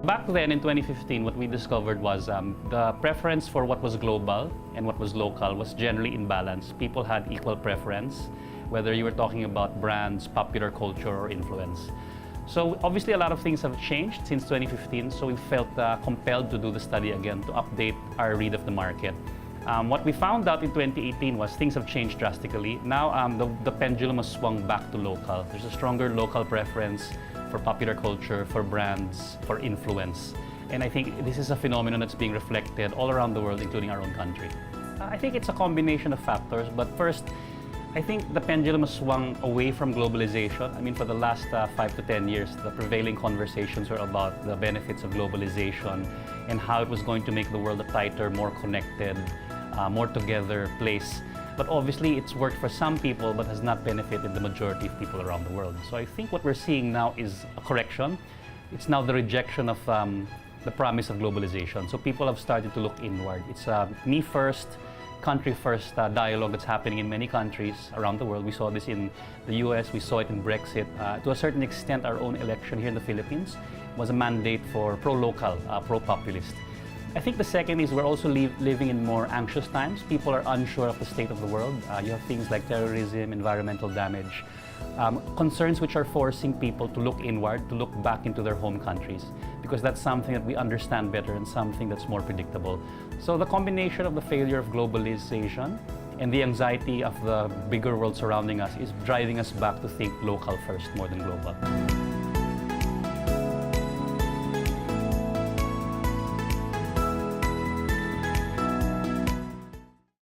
Back then in 2015, what we discovered was the preference for what was global and what was local was generally in balance. People had equal preference, whether you were talking about brands, popular culture, or influence. So obviously a lot of things have changed since 2015, so we felt compelled to do the study again to update our read of the market. What we found out in 2018 was things have changed drastically. Now the pendulum has swung back to local. There's a stronger local preference for popular culture, for brands, for influence. And I think this is a phenomenon that's being reflected all around the world, including our own country. I think it's a combination of factors, but first, I think the pendulum has swung away from globalization. I mean, for the last 5 to 10 years, the prevailing conversations were about the benefits of globalization and how it was going to make the world a tighter, more connected, more together place. But obviously, it's worked for some people, but has not benefited the majority of people around the world. So I think what we're seeing now is a correction. It's now the rejection of the promise of globalization. So people have started to look inward. It's me first, country first dialogue that's happening in many countries around the world. We saw this in the US, we saw it in Brexit. To a certain extent, our own election here in the Philippines was a mandate for pro-local, pro-populist. I think the second is we're also living in more anxious times. People are unsure of the state of the world. You have things like terrorism, environmental damage, concerns which are forcing people to look inward, to look back into their home countries, because that's something that we understand better and something that's more predictable. So the combination of the failure of globalization and the anxiety of the bigger world surrounding us is driving us back to think local first more than global.